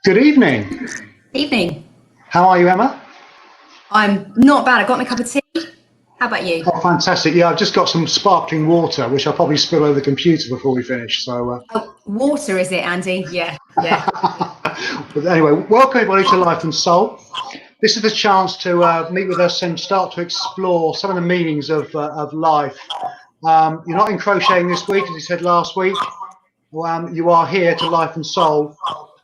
Good evening. Evening. How are you, Emma? I'm not bad. I got my cup of tea. How about you? Oh, fantastic. Yeah, I've just got some sparkling water, which I'll probably spill over the computer before we finish. Oh, water is it, Andy? Yeah, yeah. But anyway, welcome everybody to Life and Soul. This is the chance to meet with us and start to explore some of the meanings of life. You're not in crocheting this week, as you said last week. You are here to Life and Soul.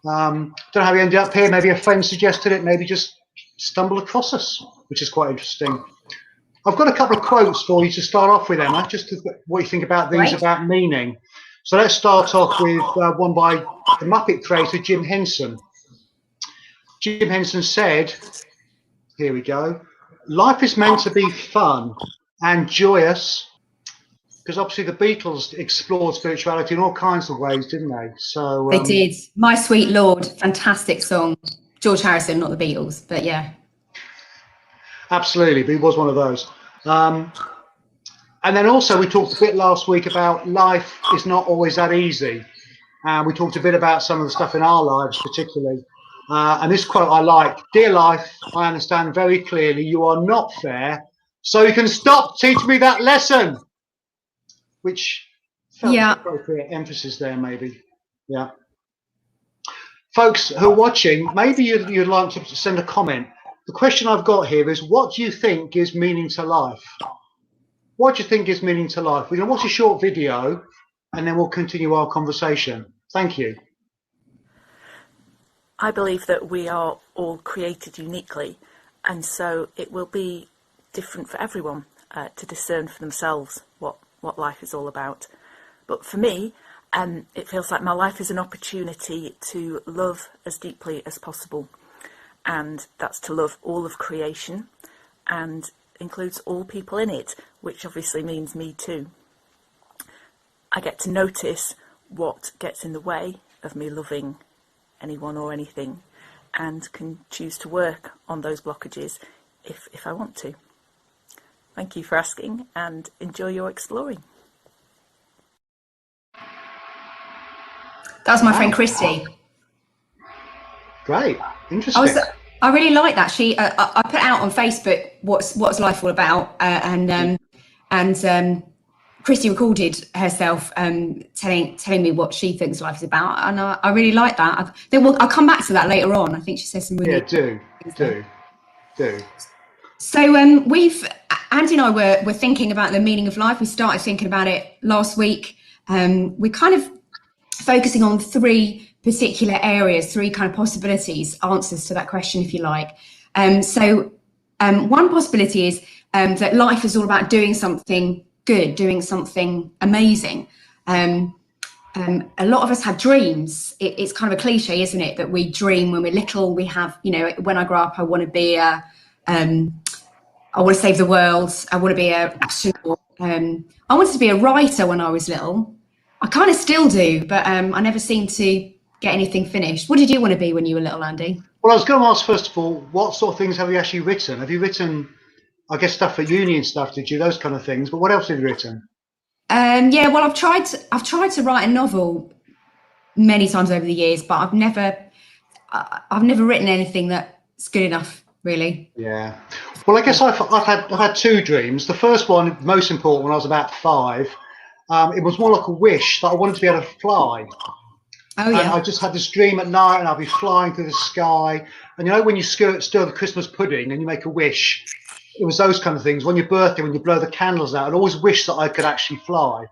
Don't know how we ended up here. Maybe a friend suggested it. Maybe just stumbled across us, which is quite interesting. I've got a couple of quotes for you to start off with, Emma, just what you think about these, Right. about meaning. So let's start off with one by the Muppet creator, Jim Henson. Jim Henson said, here we go, life is meant to be fun and joyous, because obviously the Beatles explored spirituality in all kinds of ways, didn't they? So They did. My Sweet Lord, fantastic song. George Harrison, not the Beatles, but yeah. Absolutely, but he was one of those. And then also we talked a bit last week about life is not always that easy. We talked a bit about some of the stuff in our lives particularly. And this quote I like, dear life, I understand very clearly you are not fair, so you can stop teaching me that lesson. Which felt appropriate emphasis there maybe. Yeah. Folks who are watching, maybe you'd like to send a comment. The question I've got here is, what do you think gives meaning to life? What do you think gives meaning to life? We're going to watch a short video and then we'll continue our conversation. Thank you. I believe that we are all created uniquely, and so it will be different for everyone to discern for themselves what life is all about. But for me, it feels like my life is an opportunity to love as deeply as possible, and that's to love all of creation and includes all people in it, which obviously means me too. I get to notice what gets in the way of me loving anyone or anything, and can choose to work on those blockages if I want to. Thank you for asking, and enjoy your exploring. That was my friend Christy. Great, interesting. I really like that. I put out on Facebook what's life all about, and Christy recorded herself telling me what she thinks life is about, and I really like that. I'll come back to that later on. I think she says some really do. So Andy and I were thinking about the meaning of life. We started thinking about it last week. We're kind of focusing on three particular areas, three kind of possibilities, answers to that question, if you like. One possibility is that life is all about doing something good, doing something amazing. A lot of us have dreams. It's kind of a cliche, isn't it, that we dream when we're little. We have, when I grow up, I want to save the world. I want to be an astronaut. I wanted to be a writer when I was little. I kind of still do, but I never seem to get anything finished. What did you want to be when you were little, Andy? Well, I was going to ask, first of all, what sort of things have you actually written? Have you written, I guess, stuff for uni and stuff, did you? Those kind of things. But what else have you written? Yeah, well, I've tried to write a novel many times over the years, but I've never written anything that's good enough, really. Yeah. Well, I guess I've had two dreams. The first one, most important, when I was about 5, it was more like a wish that I wanted to be able to fly. Oh yeah. And I just had this dream at night, and I'll be flying through the sky. And when you stir the Christmas pudding and you make a wish, it was those kind of things. On your birthday, when you blow the candles out, I'd always wish that I could actually fly.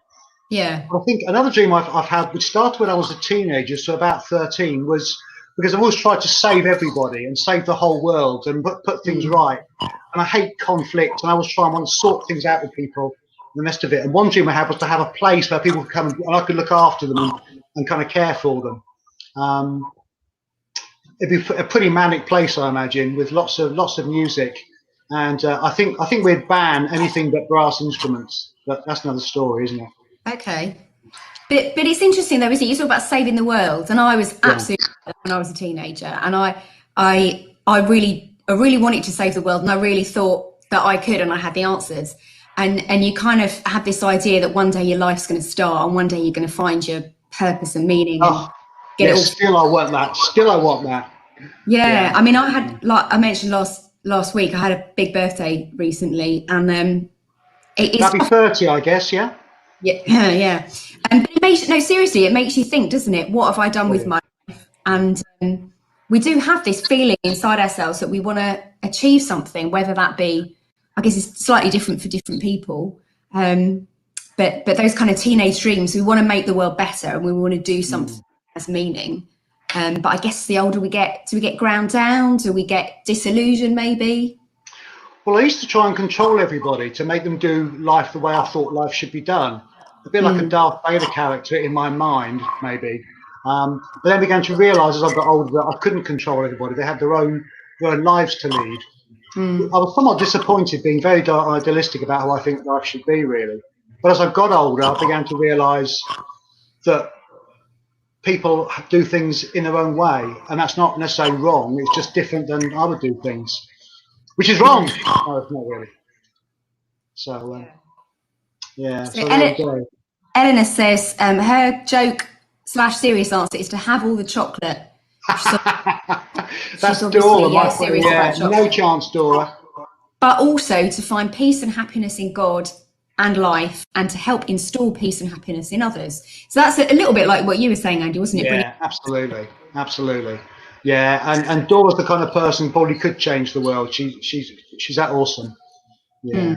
Yeah. But I think another dream I've had, which started when I was a teenager, so about 13, was because I've always tried to save everybody and save the whole world and put things right. And I hate conflict, and I was trying to sort things out with people, the rest of it. And one dream I had was to have a place where people could come and I could look after them and kind of care for them. It'd be a pretty manic place, I imagine, with lots of music. And I think we'd ban anything but brass instruments. But that's another story, isn't it? Okay. But it's interesting though, isn't it? You talk about saving the world, and I was absolutely when I was a teenager, and I really wanted to save the world, and I really thought that I could, and I had the answers. And you kind of have this idea that one day your life's going to start, and one day you're going to find your purpose and meaning and get it all. Still I want that. Still I want that. Yeah. I mean, I had, like I mentioned last week, I had a big birthday recently, and it's That'd be 30, I guess. Yeah. yeah, yeah. But it makes, no, seriously, it makes you think, doesn't it? What have I done with my life? And we do have this feeling inside ourselves that we want to achieve something, whether that be, I guess it's slightly different for different people. But those kind of teenage dreams, we want to make the world better and we want to do something that has meaning. But I guess the older we get, do we get ground down? Do we get disillusioned maybe? Well, I used to try and control everybody to make them do life the way I thought life should be done. A bit like a Darth Vader character in my mind, maybe. But then began to realise as I got older that I couldn't control everybody. They had their own lives to lead. I was somewhat disappointed, being very idealistic about how I think life should be, really. But as I got older, I began to realise that people do things in their own way, and that's not necessarily wrong. It's just different than I would do things, which is wrong. No, it's not really. So, yeah. So there we go. Eleanor says her joke / serious answer is to have all the chocolate. That's Dora. No chance, Dora. But also to find peace and happiness in God and life, and to help install peace and happiness in others. So that's a little bit like what you were saying, Andy, wasn't it? Yeah, absolutely. Yeah, and Dora's the kind of person who probably could change the world. She's that awesome. Yeah.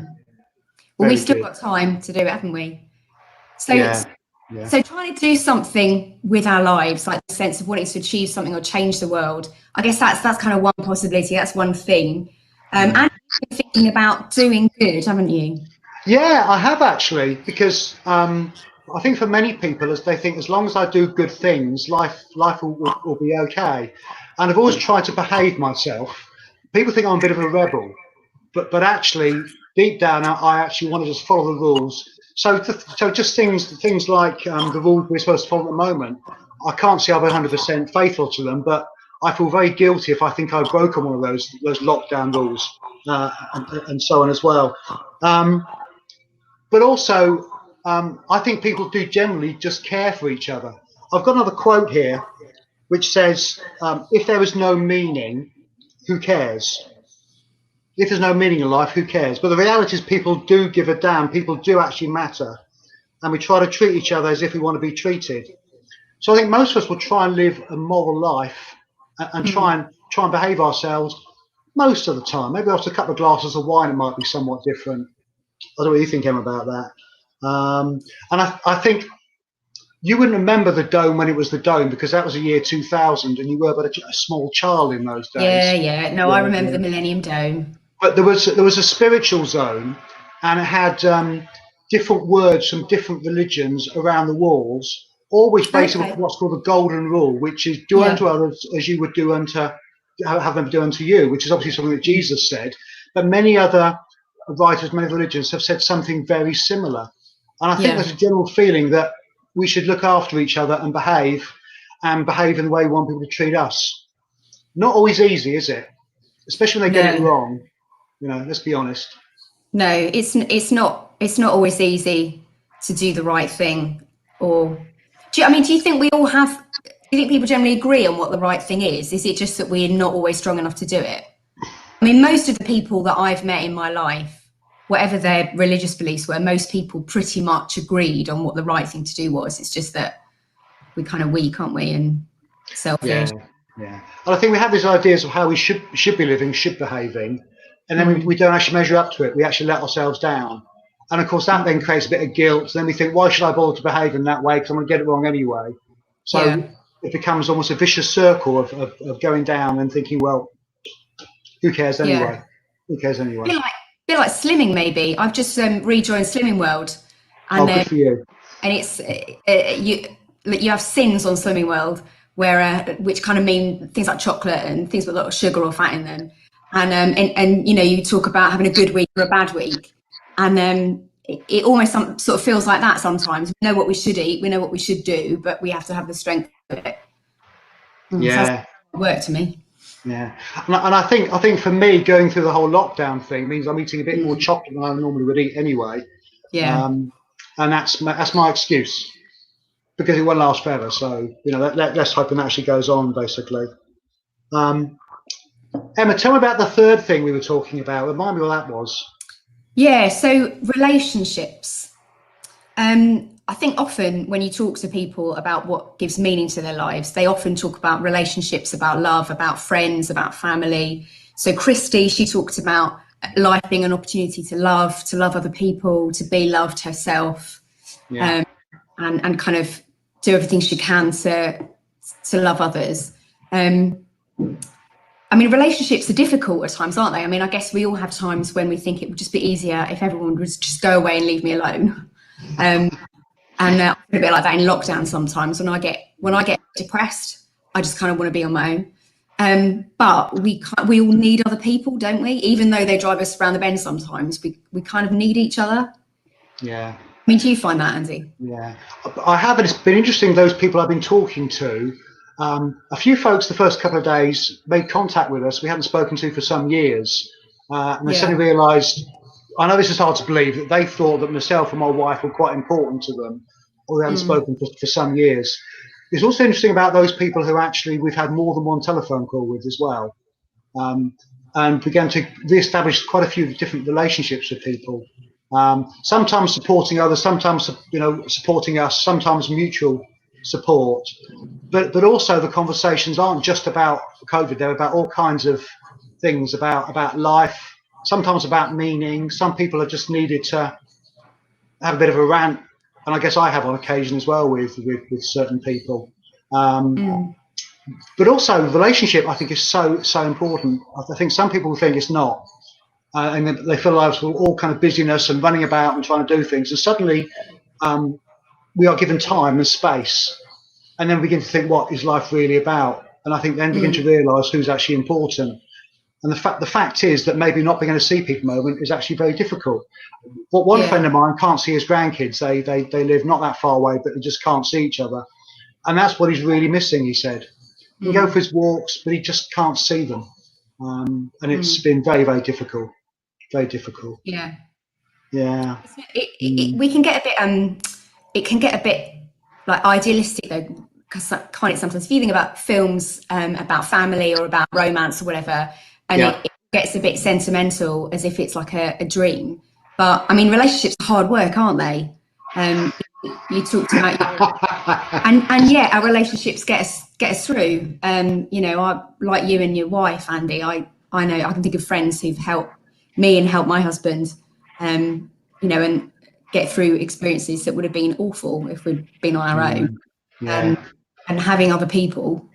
Well, we've still got time to do it, haven't we? So, so trying to do something with our lives, like the sense of wanting to achieve something or change the world. I guess that's kind of one possibility. That's one thing. And you're thinking about doing good, haven't you? Yeah, I have actually, because I think for many people, as they think, as long as I do good things, life will be okay. And I've always tried to behave myself. People think I'm a bit of a rebel, but actually, deep down, I actually want to just follow the rules. So just things like the rules we're supposed to follow at the moment, I can't say I'm 100% faithful to them, but I feel very guilty if I think I've broken one of those lockdown rules and so on as well. But also, I think people do generally just care for each other. I've got another quote here, which says, if there is no meaning, who cares? If there's no meaning in life, who cares? But the reality is people do give a damn. People do actually matter. And we try to treat each other as if we want to be treated. So I think most of us will try and live a moral life and try and behave ourselves most of the time. Maybe after a couple of glasses of wine, it might be somewhat different. I don't know what you think, Em, about that. And I think you wouldn't remember the Dome when it was the Dome, because that was the year 2000 and you were but a small child in those days. Yeah. No, I remember the Millennium Dome. But there was a spiritual zone, and it had different words from different religions around the walls, all which basically what's called the golden rule, which is do unto others as you would do have them do unto you, which is obviously something that Jesus said. But many other writers, many religions have said something very similar. And I think there's a general feeling that we should look after each other and behave in the way we want people to treat us. Not always easy, is it? Especially when they get it wrong. You know, let's be honest. No, it's not always easy to do the right thing. Or do you think we all have? Do you think people generally agree on what the right thing is? Is it just that we're not always strong enough to do it? I mean, most of the people that I've met in my life, whatever their religious beliefs were, most people pretty much agreed on what the right thing to do was. It's just that we're kind of weak, aren't we, and selfish. Yeah. And I think we have these ideas of how we should be living, should behaving, and then we don't actually measure up to it. We actually let ourselves down. And of course, that then creates a bit of guilt. And then we think, why should I bother to behave in that way? Because I'm going to get it wrong anyway. So it becomes almost a vicious circle of going down and thinking, well, who cares anyway? Who cares anyway? A bit like slimming, maybe. I've just rejoined Slimming World. And, good for you. And it's you have sins on Slimming World, where which kind of mean things like chocolate and things with a lot of sugar or fat in them. And you know, you talk about having a good week or a bad week, and it almost sort of feels like that sometimes. We know what we should eat, we know what we should do, but we have to have the strength of it. So that's work to me. Yeah, and I think for me, going through the whole lockdown thing means I'm eating a bit more chocolate than I normally would eat anyway. Yeah, and that's my excuse. because it won't last forever. So, you know, let's hope it actually goes on, basically. Emma, tell me about the third thing we were talking about. Remind me what that was. Yeah, so relationships. I think often when you talk to people about what gives meaning to their lives, they often talk about relationships, about love, about friends, about family. So Christy, she talked about life being an opportunity to love other people, to be loved herself, Yeah. and kind of do everything she can to love others. I mean, relationships are difficult at times, aren't they? I mean, I guess we all have times when we think it would just be easier if everyone would just go away and leave me alone. And I feel a bit like that in lockdown sometimes. When I get depressed, I just kind of want to be on my own. But we all need other people, don't we? Even though they drive us around the bend sometimes, we kind of need each other. Yeah. I mean, do you find that, Andy? Yeah, I have. It's been interesting. Those people I've been talking to, a few folks the first couple of days made contact with us we hadn't spoken to for some years, and they suddenly realised. I know this is hard to believe that they thought that myself and my wife were quite important to them, or they hadn't spoken for some years. It's also interesting about those people who actually we've had more than one telephone call with as well, and began to re-establish quite a few different relationships with people. Sometimes supporting others, sometimes supporting us, sometimes mutual support. But also the conversations aren't just about COVID; they're about all kinds of things about life. Sometimes about meaning. Some people have just needed to have a bit of a rant, and I guess I have on occasion as well with certain people. But also relationship, I think, is so important. I think some people think it's not. And they feel like we're all kind of busyness and running about and trying to do things. And suddenly we are given time and space. And then we begin to think, what is life really about? And I think then begin to realise who's actually important. And the fact is that maybe not being able to see people at the moment is actually very difficult. But one friend of mine can't see his grandkids. They live not that far away, but they just can't see each other. And that's what he's really missing, he said. He can go for his walks, but he just can't see them. And it's been very, very difficult. Very difficult. Yeah. Yeah. We can get a bit it can get a bit like idealistic though, because I find it sometimes if you think about films about family or about romance or whatever, and it gets a bit sentimental as if it's like a dream. But I mean, relationships are hard work, aren't they? You talked about and yeah, our relationships get us through. You know, I like you and your wife, Andy. I know I can think of friends who've helped me and helped my husband. You know, and get through experiences that would have been awful if we'd been on our own. And having other people,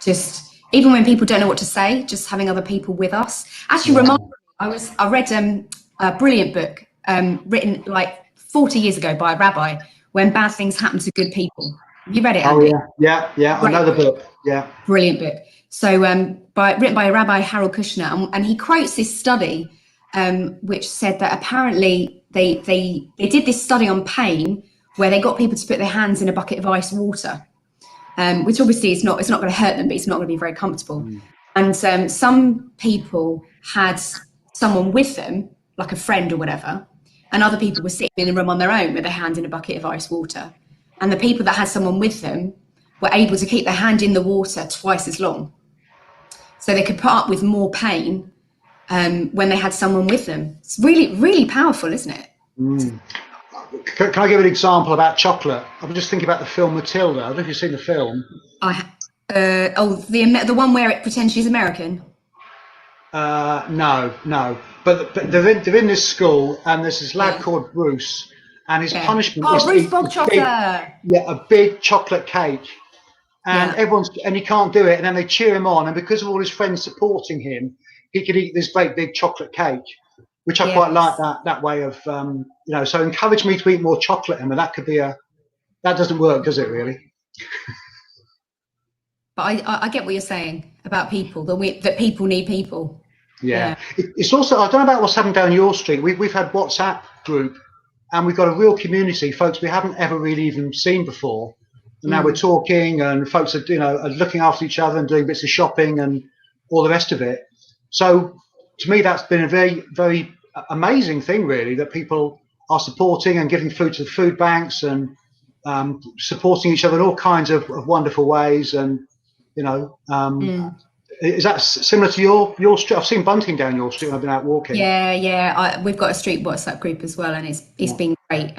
just even when people don't know what to say, just having other people with us. Actually, I read a brilliant book written like 40 years ago by a rabbi, When Bad Things Happen to Good People. Have you read it, Andy? Yeah. I know the book. Yeah, brilliant book. So written by a Rabbi Harold Kushner, and he quotes this study which said that apparently they did this study on pain where they got people to put their hands in a bucket of ice water, which obviously it's not going to hurt them, but it's not going to be very comfortable. And some people had someone with them, like a friend or whatever, and other people were sitting in a room on their own with their hand in a bucket of ice water. And the people that had someone with them were able to keep their hand in the water twice as long. So they could put up with more pain when they had someone with them. It's really, really powerful, isn't it? Can I give an example about chocolate? I'm just thinking about the film Matilda. I don't know if you've seen the film. The one where it pretends she's American. No. But they're in this school, and there's this lad called Bruce, and his punishment is Bruce to eat a big chocolate cake. And and he can't do it, and then they cheer him on, and because of all his friends supporting him, he could eat this great big chocolate cake, which I quite like that way of so encourage me to eat more chocolate, Emma. That could be that doesn't work, does it really? But I get what you're saying about people, that people need people. It's also, I don't know about what's happened down your street. We've had WhatsApp group, and we've got a real community, folks we haven't ever really even seen before. And now we're talking, and folks are looking after each other and doing bits of shopping and all the rest of it. So to me, that's been a very, very amazing thing, really, that people are supporting and giving food to the food banks and supporting each other in all kinds of wonderful ways. And you know, is that similar to your street? I've seen bunting down your street when I've been out walking. Yeah. We've got a street WhatsApp group as well, and it's been great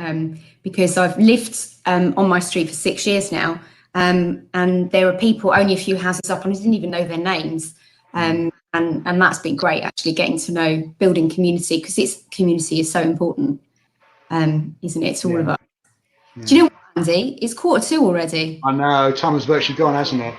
because I've lived on my street for 6 years now, and there are people only a few houses up, and I didn't even know their names, and that's been great, actually getting to know, building community, because community is so important, isn't it? It's all of us. Yeah. Do you know what, Andy? It's 1:45 already. I know, time has virtually gone, hasn't it?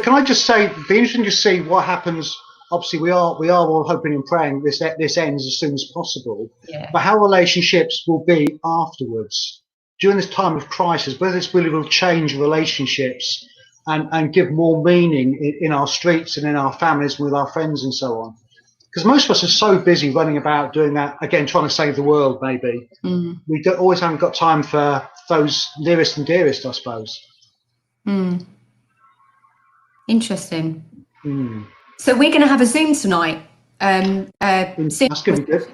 Can I just say, it'd be interesting to see what happens. Obviously, we are all hoping and praying this ends as soon as possible. Yeah. But how relationships will be afterwards during this time of crisis, whether this really will change relationships and give more meaning in our streets and in our families with our friends and so on. Because most of us are so busy running about doing that, again, trying to save the world, maybe. We always haven't got time for those nearest and dearest, I suppose. Interesting. So we're going to have a Zoom tonight. That's going to be good.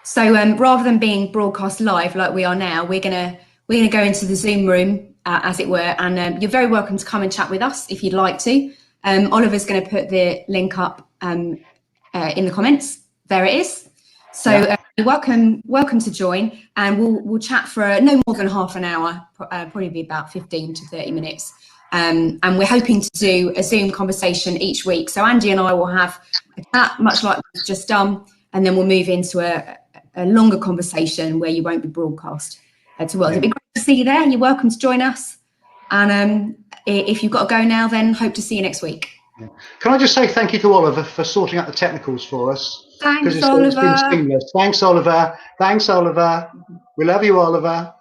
So rather than being broadcast live like we are now, we're going to go into the Zoom room, as it were, and you're very welcome to come and chat with us if you'd like to. Oliver's going to put the link up in the comments. There it is. So you're welcome to join, and we'll chat for no more than half an hour, probably be about 15 to 30 minutes. And we're hoping to do a Zoom conversation each week. So Andy and I will have a chat, much like we've just done, and then we'll move into a longer conversation where you won't be broadcast to world. It'd be great to see you there. You're welcome to join us. And if you've got to go now, then hope to see you next week. Can I just say thank you to Oliver for sorting out the technicals for us? Thanks, Oliver. It's been seamless. Thanks, Oliver. Thanks, Oliver. We love you, Oliver.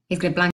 He's going to blank.